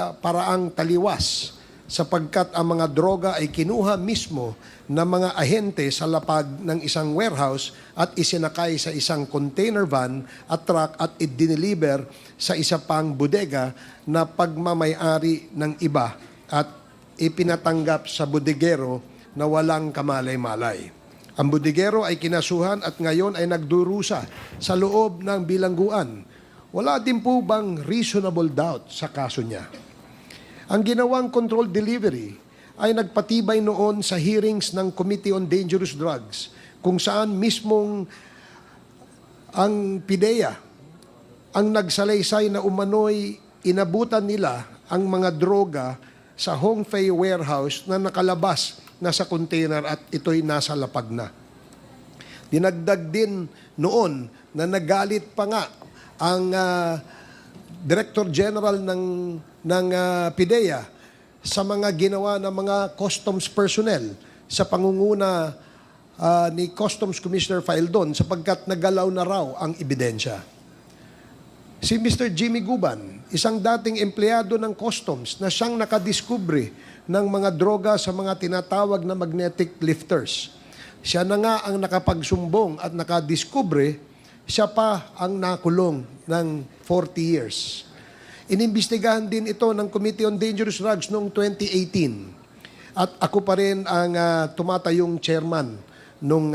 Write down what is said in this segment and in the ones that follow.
sa paraang taliwas sapagkat ang mga droga ay kinuha mismo ng mga ahente sa lapag ng isang warehouse at isinakay sa isang container van at truck at idineliver sa isa pang bodega na pagmamayari ng iba at ipinatanggap sa bodegero na walang kamalay-malay. Ang bodegero ay kinasuhan at ngayon ay nagdurusa sa loob ng bilangguan. Wala din po bang reasonable doubt sa kaso niya? Ang ginawang controlled delivery ay nagpatibay noon sa hearings ng Committee on Dangerous Drugs kung saan mismong ang PIDEA ang nagsalaysay na umano'y inabutan nila ang mga droga sa Hongfei warehouse na nakalabas na sa container at ito'y nasa lapag na. Dinagdag din noon na nagalit pa nga ang Director General ng PIDEA sa mga ginawa ng mga customs personnel sa pangunguna ni Customs Commissioner Faildon sapagkat nagalaw na raw ang ebidensya. Si Mr. Jimmy Guban, isang dating empleyado ng customs na siyang nakadiskubre ng mga droga sa mga tinatawag na magnetic lifters. Siya na nga ang nakapagsumbong at nakadiskubre, siya pa ang nakulong ng 40 years. Inimbestigahan din ito ng Committee on Dangerous Drugs noong 2018. At ako pa rin ang tumatayong chairman noong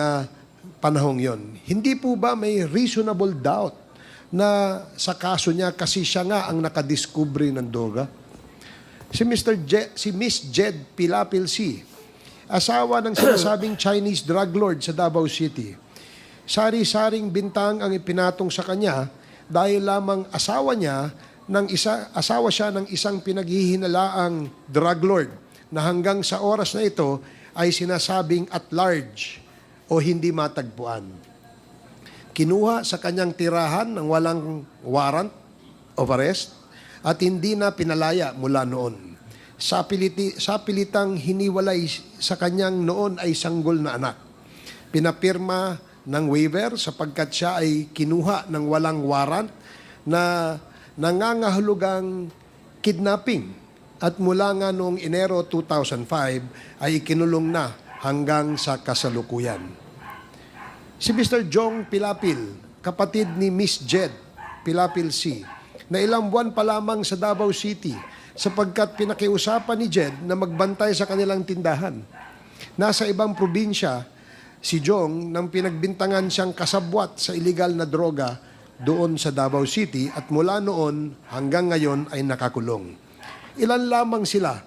panahong yon. Hindi po ba may reasonable doubt na sa kaso niya kasi siya nga ang nakadiskubre ng droga? Si Miss Jed Pilapil C., asawa ng sinasabing Chinese drug lord sa Davao City. Sari-saring bintang ang ipinatong sa kanya dahil lamang asawa siya ng isang pinaghihinalaang drug lord na hanggang sa oras na ito ay sinasabing at large o hindi matagpuan. Kinuha sa kanyang tirahan ng walang warrant of arrest at hindi na pinalaya mula noon. Sa pilitang hiniwalay sa kanyang noon ay sanggol na anak. Pinapirma ng waiver sapagkat siya ay kinuha ng walang warrant na nangangahulugang kidnapping at mula nga noong Enero 2005 ay ikinulong na hanggang sa kasalukuyan. Si Mr. Jong Pilapil, kapatid ni Miss Jed Pilapil C., na ilang buwan pa lamang sa Davao City sapagkat pinakiusapan ni Jed na magbantay sa kanilang tindahan. Nasa ibang probinsya, si Jong nang pinagbintangan siyang kasabwat sa illegal na droga doon sa Davao City at mula noon hanggang ngayon ay nakakulong. Ilan lamang sila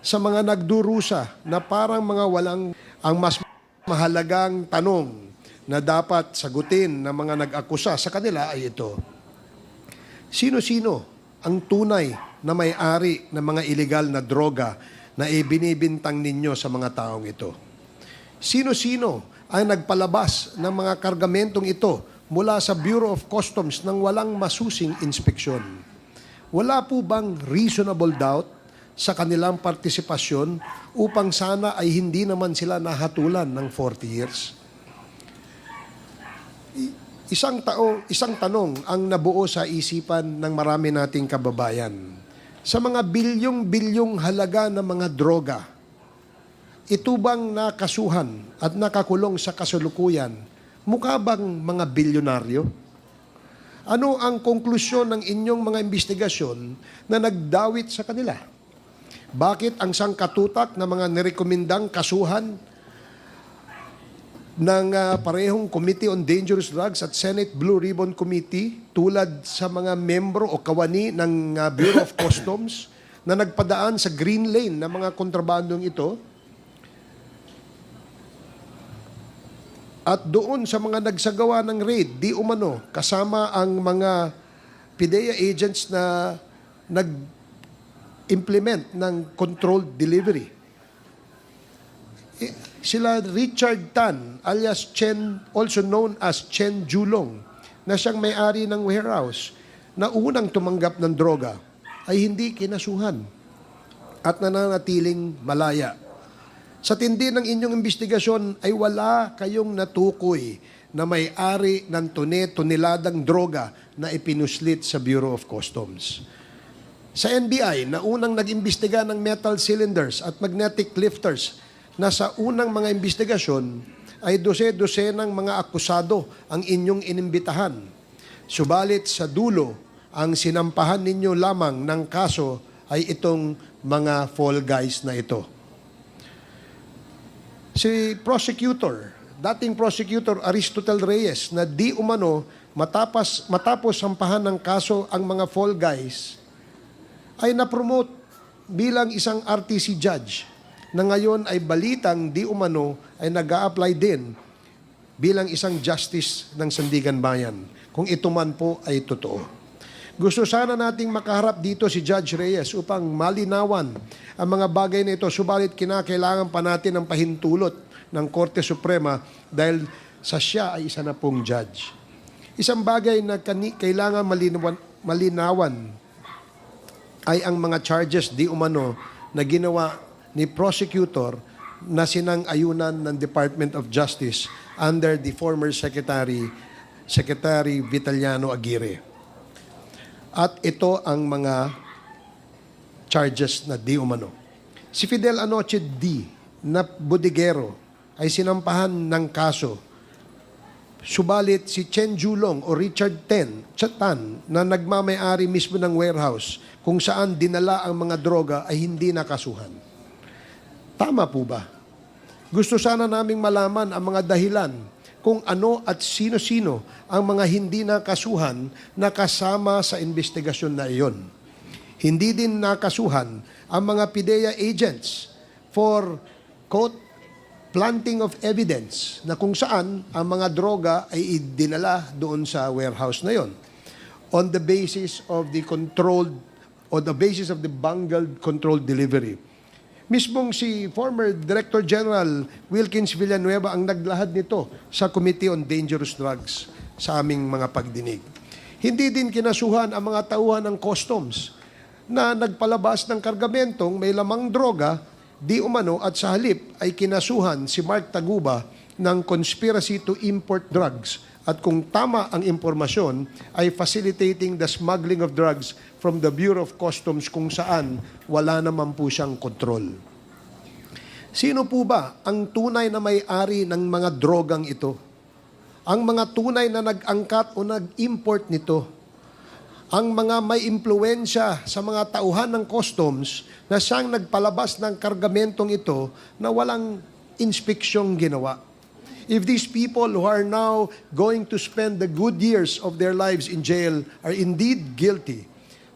sa mga nagdurusa na parang mga walang ang mas mahalagang tanong na dapat sagutin ng mga nag-akusa sa kanila ay ito. Sino-sino ang tunay na may-ari ng mga illegal na droga na ibinibintang ninyo sa mga taong ito? Sino-sino ang nagpalabas ng mga kargamentong ito mula sa Bureau of Customs nang walang masusing inspeksyon? Wala po bang reasonable doubt sa kanilang partisipasyon upang sana ay hindi naman sila nahatulan ng 40 years? Isang tanong ang nabuo sa isipan ng marami nating kababayan. Sa mga bilyong-bilyong halaga ng mga droga, ito bang nakasuhan at nakakulong sa kasalukuyan, mukha bang mga bilyonaryo? Ano ang konklusyon ng inyong mga investigasyon na nagdawit sa kanila? Bakit ang sangkatutak na mga nirekomendang kasuhan ng parehong Committee on Dangerous Drugs at Senate Blue Ribbon Committee tulad sa mga membro o kawani ng Bureau of Customs na nagpadaan sa green lane ng mga kontrabandong ito at doon sa mga nagsagawa ng raid, di umano, kasama ang mga PIDEA agents na nag-implement ng controlled delivery. Sila Richard Tan, alias Chen, also known as Chen Julong, na siyang may-ari ng warehouse na unang tumanggap ng droga, ay hindi kinasuhan at nananatiling malaya. Sa tindi ng inyong investigasyon ay wala kayong natukoy na may-ari ng tone-toneladang droga na ipinuslit sa Bureau of Customs. Sa NBI, na unang nag-imbestiga ng metal cylinders at magnetic lifters, na sa unang mga investigasyon ay dose-dose ng mga akusado ang inyong inimbitahan. Subalit sa dulo, ang sinampahan ninyo lamang ng kaso ay itong mga fall guys na ito. Si prosecutor, dating prosecutor Aristotle Reyes, na di umano matapos sampahan ng kaso ang mga fall guys, ay na-promote bilang isang RTC judge na ngayon ay balitang di umano ay nag-a-apply din bilang isang justice ng Sandigan Bayan, kung ito man po ay totoo. Gusto sana nating makaharap dito si Judge Reyes upang malinawan ang mga bagay na ito, subalit kinakailangan pa natin ang pahintulot ng Korte Suprema dahil sa siya ay isa na pong judge. Isang bagay na kailangan malinawan ay ang mga charges di umano na ginawa ni prosecutor na sinang-ayunan ng Department of Justice under the former Secretary Vitaliano Aguirre. At ito ang mga charges na di umano. Si Fidel Anoche D. na bodigero ay sinampahan ng kaso. Subalit si Chen Julong o Richard Tan na nagmamay-ari mismo ng warehouse kung saan dinala ang mga droga ay hindi nakasuhan. Tama po ba? Gusto sana naming malaman ang mga dahilan kung ano at sino-sino ang mga hindi nakasuhan na kasama sa investigasyon na iyon. Hindi din nakasuhan ang mga PIDEA agents for, quote, planting of evidence na kung saan ang mga droga ay dinala doon sa warehouse na yon on the basis of the bungled controlled delivery. Mismong si former Director General Wilkins Villanueva ang naglahad nito sa Committee on Dangerous Drugs sa aming mga pagdinig. Hindi din kinasuhan ang mga tauhan ng customs na nagpalabas ng kargamentong may lamang droga, di umano at sa halip ay kinasuhan si Mark Taguba ng conspiracy to import drugs at kung tama ang impormasyon ay facilitating the smuggling of drugs from the Bureau of Customs kung saan wala naman po siyang kontrol. Sino po ba ang tunay na may-ari ng mga drogang ito? Ang mga tunay na nag-angkat o nag-import nito? Ang mga may impluwensya sa mga tauhan ng customs na siyang nagpalabas ng kargamentong ito na walang inspeksyong ginawa. If these people who are now going to spend the good years of their lives in jail are indeed guilty,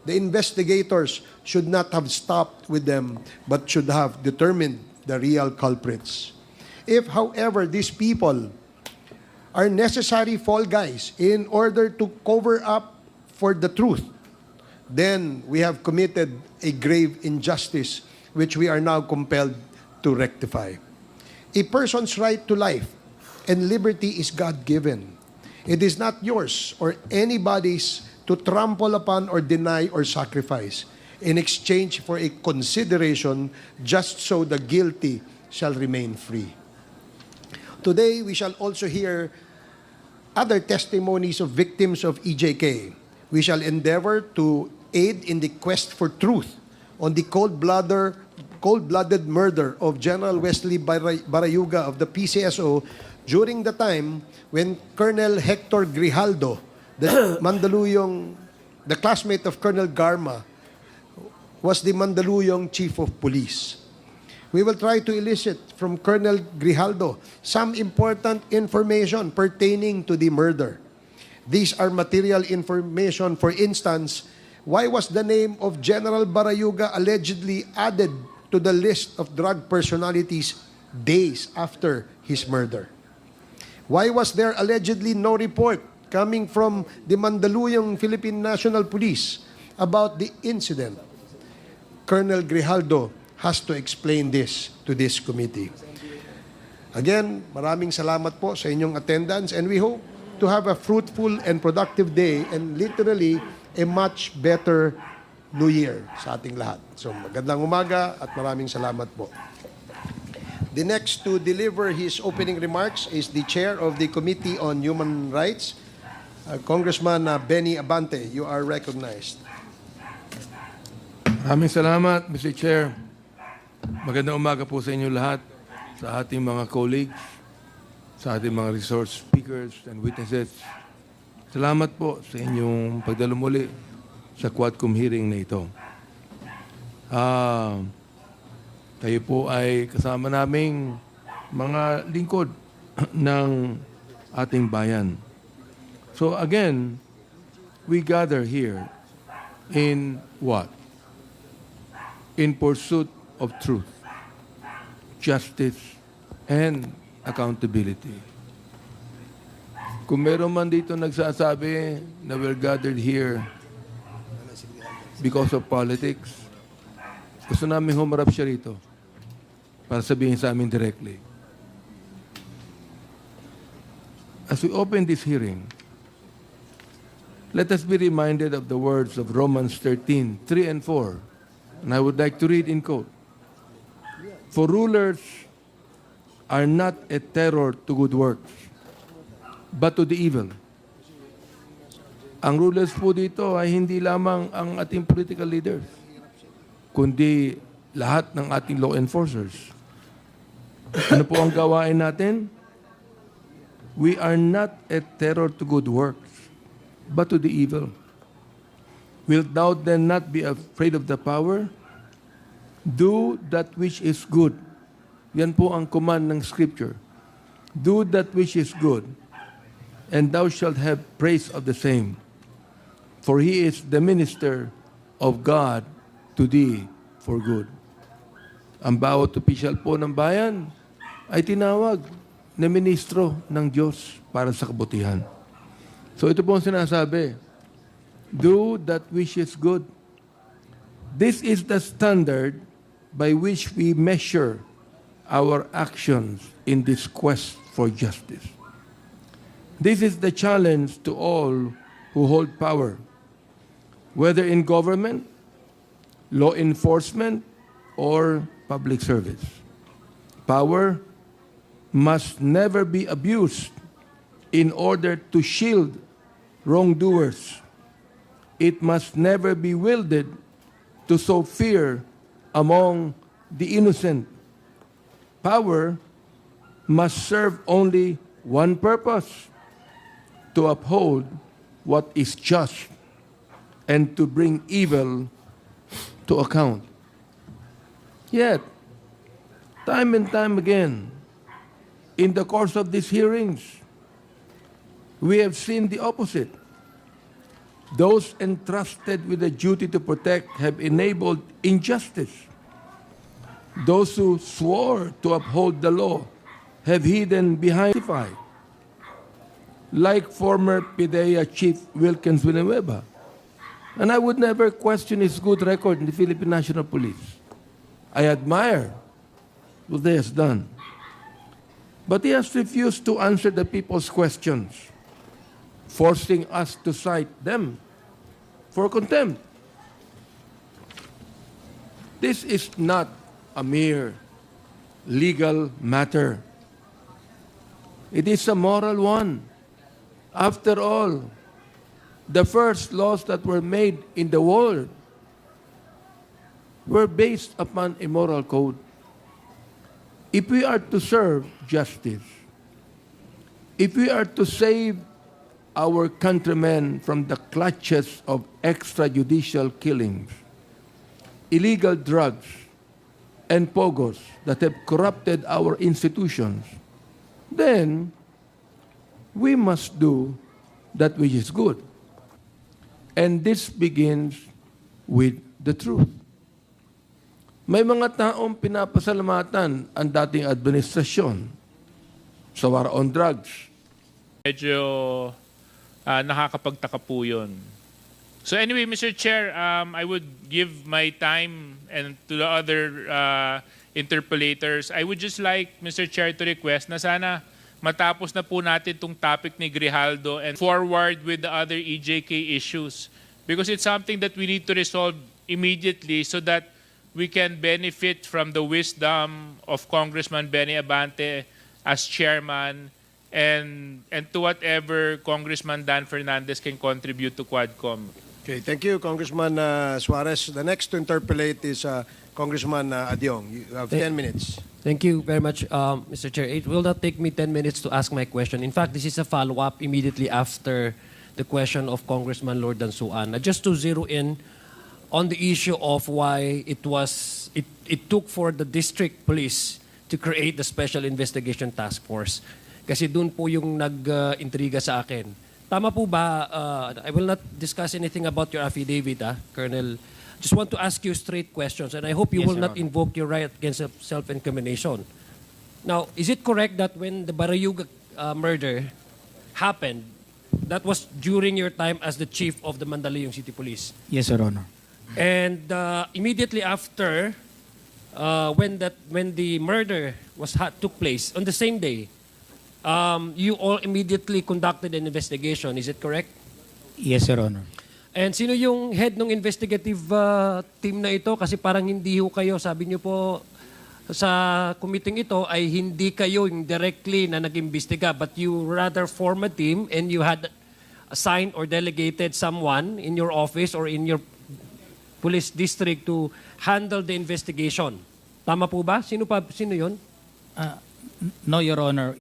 the investigators should not have stopped with them but should have determined the real culprits. If, however, these people are necessary fall guys in order to cover up for the truth, then we have committed a grave injustice which we are now compelled to rectify. A person's right to life and liberty is God-given. It is not yours or anybody's to trample upon or deny or sacrifice in exchange for a consideration just so the guilty shall remain free. Today, we shall also hear other testimonies of victims of EJK. We shall endeavor to aid in the quest for truth on the cold-blooded murder of General Wesley Barayuga of the PCSO during the time when Colonel Hector Grijaldo, the classmate of Colonel Garma, was the Mandaluyong Chief of Police. We will try to elicit from Colonel Grijaldo some important information pertaining to the murder. These are material information. For instance, why was the name of General Barayuga allegedly added to the list of drug personalities days after his murder? Why was there allegedly no report coming from the Mandaluyong Philippine National Police about the incident? Colonel Grijaldo has to explain this to this committee. Again, maraming salamat po sa inyong attendance and we hope to have a fruitful and productive day and literally a much better New Year sa ating lahat. So magandang umaga at maraming salamat po. The next to deliver his opening remarks is the Chair of the Committee on Human Rights, Congressman Benny Abante. You are recognized. Maraming salamat, Mr. Chair. Magandang umaga po sa inyo lahat, sa ating mga colleagues, sa ating mga resource speakers and witnesses. Salamat po sa inyong pagdalo muli sa Quadcom hearing na ito. Kayo po ay kasama naming mga lingkod ng ating bayan. So again, we gather here in what? In pursuit of truth, justice, and accountability. Kung meron man dito nagsasabi na we're gathered here because of politics, gusto namin humarap siya rito para sabihin sa amin directly. As we open this hearing, let us be reminded of the words of Romans 13:3 and 4. And I would like to read in quote. For rulers are not a terror to good works, but to the evil. Ang rulers po dito ay hindi lamang ang ating political leaders, kundi lahat ng ating law enforcers. Ano po ang gawain natin? We are not a terror to good works, but to the evil. Wilt thou then not be afraid of the power? Do that which is good. Yan po ang command ng Scripture. Do that which is good, and thou shalt have praise of the same. For he is the minister of God to thee for good. Ang bawat opisyal po ng bayan ay tinawag na ministro ng Diyos para sa kabutihan. So ito po ang sinasabi. Do that which is good. This is the standard by which we measure our actions in this quest for justice. This is the challenge to all who hold power, whether in government, law enforcement, or public service. Power must never be abused in order to shield wrongdoers. It must never be wielded to sow fear among the innocent. Power must serve only one purpose: to uphold what is just and to bring evil to account. Yet, time and time again, in the course of these hearings, we have seen the opposite. Those entrusted with the duty to protect have enabled injustice. Those who swore to uphold the law have hidden behind justified, like former PIDEA Chief Wilkins Villanueva. And I would never question his good record in the Philippine National Police. I admire what he has done. But he has refused to answer the people's questions, forcing us to cite them for contempt. This is not a mere legal matter. It is a moral one. After all, the first laws that were made in the world were based upon a moral code. If we are to serve justice, if we are to save our countrymen from the clutches of extrajudicial killings, illegal drugs, and pogos that have corrupted our institutions, then we must do that which is good. And this begins with the truth. May mga taong pinapasalamatan ang dating administrasyon sa war on drugs. Medyo nakakapagtaka po yun. So anyway, Mr. Chair, I would give my time and to the other interpellators. I would just like, Mr. Chair, to request na sana matapos na po natin itong topic ni Grijaldo and forward with the other EJK issues. Because it's something that we need to resolve immediately so that we can benefit from the wisdom of Congressman Benny Abante as chairman and to whatever Congressman Dan Fernandez can contribute to Quadcom. Okay, thank you, Congressman Suarez. The next to interpolate is Congressman Adyong. You have 10 minutes. Thank you very much, Mr. Chair. It will not take me 10 minutes to ask my question. In fact, this is a follow-up immediately after the question of Congressman Lord Dansuan. Just to zero in on the issue of why it took for the district police to create the Special Investigation Task Force. Kasi doon po yung nag-intriga sa akin. Tama po ba, I will not discuss anything about your affidavit, Colonel. Just want to ask you straight questions, and I hope you Yes, will Your not Honor. invoke your right against self-incrimination. Now, is it correct that when the Barayuga murder happened, that was during your time as the chief of the Mandaluyong City Police? Yes, Your Honor. And immediately after, when the murder took place on the same day, you all immediately conducted an investigation. Is it correct? Yes, Your Honor. And sino yung head ng investigative team na ito? Kasi parang hindi ho kayo, sabi niyo po sa committee ito ay hindi kayo yung directly na nag-imbestiga, but you rather form a team and you had assigned or delegated someone in your office or in your police district to handle the investigation. Tama po ba? Sino yun? No, Your Honor.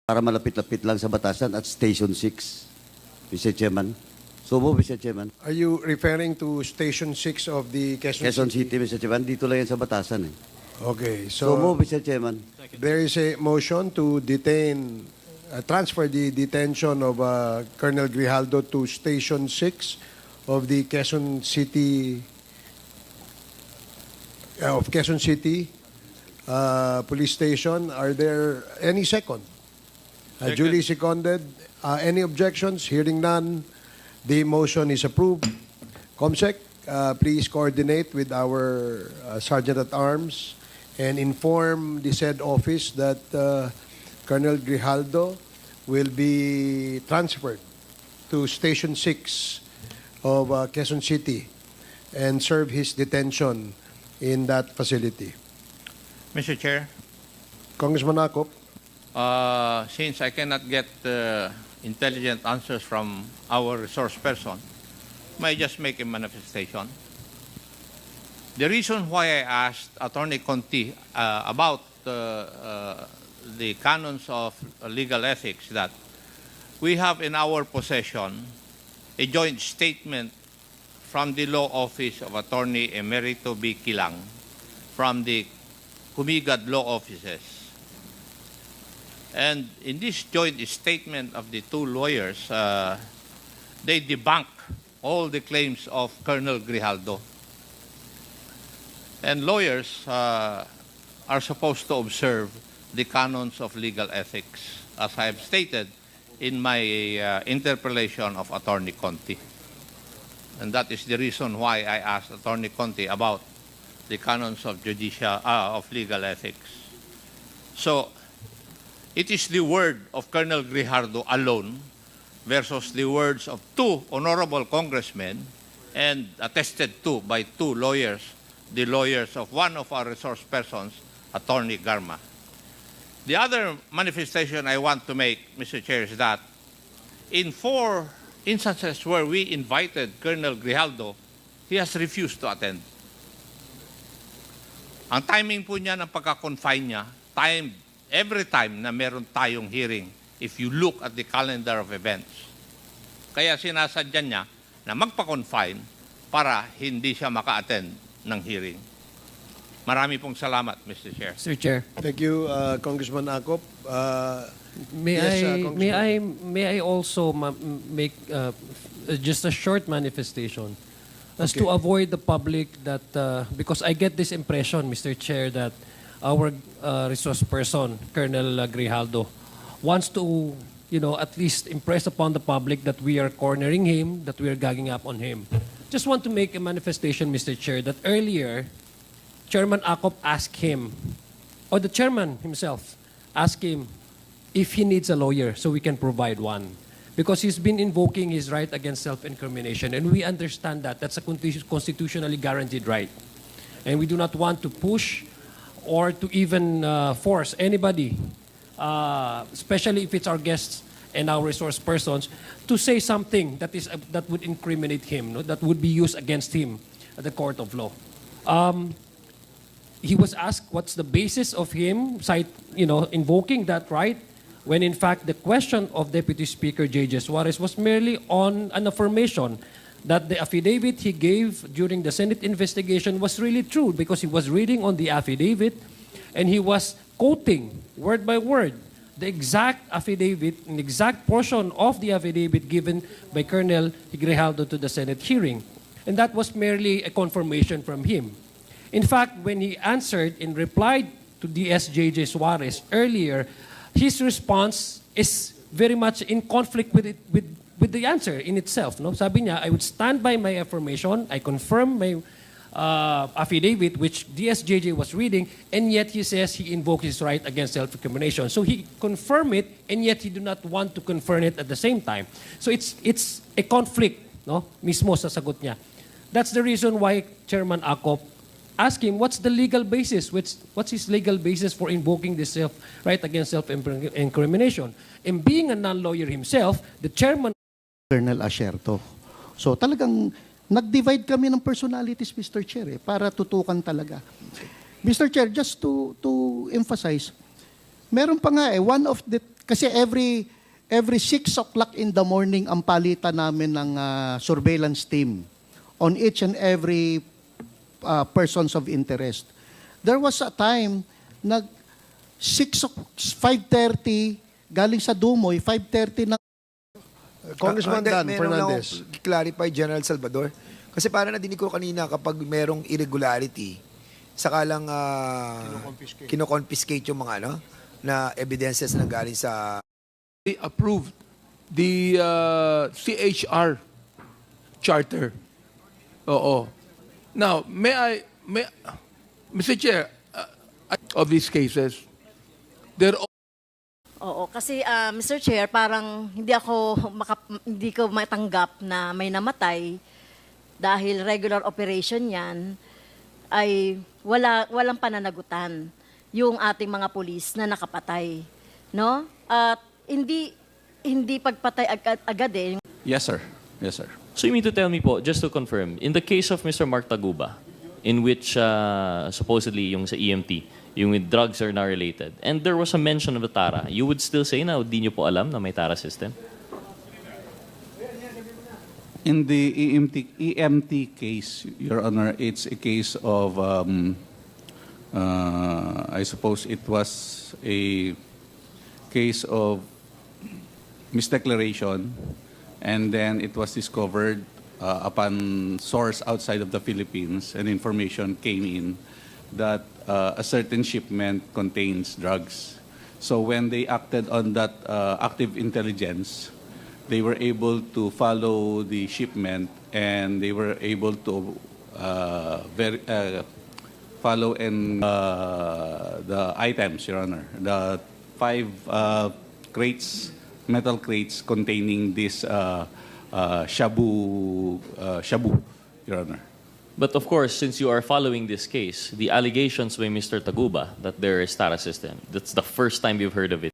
Para malapit-lapit lang sa batasan at Station 6, Mr. Chairman. So mo, Mr. Chairman. Are you referring to Station 6 of the Quezon, Quezon City, Mr. Chairman. Dito lang yan sa batasan eh. Okay, So mo, so Mr. Chairman. there is a motion to detain, transfer the detention of Colonel Grijaldo to Station 6 of the Quezon City, Police Station. Are there any second? Duly seconded. Any objections? Hearing none, the motion is approved. Comsec, please coordinate with our Sergeant at Arms and inform the said office that Colonel Grijaldo will be transferred to Station 6 of Quezon City and serve his detention in that facility. Mr. Chair, Congressman Akop. since I cannot get intelligent answers from our resource person, may I just make a manifestation? The reason why I asked Attorney Conti about the canons of legal ethics that we have in our possession a joint statement from the law office of Attorney Emerito B. Kilang from the Kumigad law offices. And in this joint statement of the two lawyers, they debunk all the claims of Colonel Grijaldo. And lawyers are supposed to observe the canons of legal ethics, as I have stated in my interpellation of Attorney Conti. And that is the reason why I asked Attorney Conti about the canons of legal ethics. So, it is the word of Colonel Grijaldo alone versus the words of two honorable congressmen and attested to by two lawyers, the lawyers of one of our resource persons, Attorney Garma. The other manifestation I want to make, Mr. Chair, is that in 4 instances where we invited Colonel Grijaldo, he has refused to attend. Ang timing po niya ng pagka-confine niya, every time na meron tayong hearing, if you look at the calendar of events. Kaya sinasadya niya na magpa-confine para hindi siya maka-attend ng hearing. Marami pong salamat, Mr. Chair. Mr. Chair. Thank you, Congressman Akop. May I also make just a short manifestation as to avoid the public that because I get this impression, Mr. Chair, that our resource person, Colonel Grijaldo, wants to, at least impress upon the public that we are cornering him, that we are gagging up on him. Just want to make a manifestation, Mr. Chair, that earlier, Chairman Akop asked him, or the chairman himself asked him if he needs a lawyer so we can provide one. Because he's been invoking his right against self-incrimination, and we understand that. That's a constitutionally guaranteed right. And we do not want to push or to even force anybody, especially if it's our guests and our resource persons to say something that would incriminate him, no? That would be used against him at the court of law. He was asked what's the basis of him invoking that right, when in fact the question of Deputy Speaker J.J. Suarez was merely on an affirmation that the affidavit he gave during the Senate investigation was really true, because he was reading on the affidavit and he was quoting word by word the exact affidavit, an exact portion of the affidavit given by Colonel Grijaldo to the Senate hearing. And that was merely a confirmation from him. In fact, when he answered and replied to DSJJ Suarez earlier, his response is very much in conflict with the answer in itself. No? Sabi niya, I would stand by my affirmation, I confirm my affidavit which DSJJ was reading, and yet he says he invoked his right against self-incrimination. So he confirmed it, and yet he do not want to confirm it at the same time. So it's a conflict, no? Mismo sa sagot niya. That's the reason why Chairman Acop asked him, what's the legal basis? What's his legal basis for invoking this right against self-incrimination? And being a non-lawyer himself, the chairman... Colonel Asierto. So talagang nag-divide kami ng personalities, Mr. Chair, para tutukan talaga. Mr. Chair, just to emphasize, meron pa nga one of the... Kasi every 6 o'clock in the morning ang palitan namin ng surveillance team on each and every persons of interest. There was a time na 5:30 galing sa Dumoy, 5:30 na Congressman Dan Fernandez. Clarify, General Salvador. Kasi parang nadinig ko kanina kapag merong irregularity, saka lang kinoconfiscate yung mga na evidences na galing sa... They approved the CHR charter. Oo. Now, Mr. Chair, of these cases, they're all... Oo, kasi Mr. Chair, parang hindi ko matanggap na may namatay dahil regular operation 'yan, ay walang pananagutan yung ating mga pulis na nakapatay, no? At hindi pagpatay agad eh. Yes, sir. Yes, sir. So you mean to tell me po, just to confirm, in the case of Mr. Mark Taguba, in which supposedly yung sa EMT, yung with drugs are now related, and there was a mention of the TARA, you would still say na di nyo po alam na may TARA system? In the EMT case, Your Honor, it's a case of, I suppose it was a case of misdeclaration, and then it was discovered upon source outside of the Philippines, and information came in that a certain shipment contains drugs. So when they acted on that active intelligence, they were able to follow the shipment, and they were able to follow in the items, Your Honor. The 5 crates, metal crates containing this shabu, Your Honor. But of course, since you are following this case, the allegations by Mr. Taguba that there is TARA system, that's the first time you've heard of it.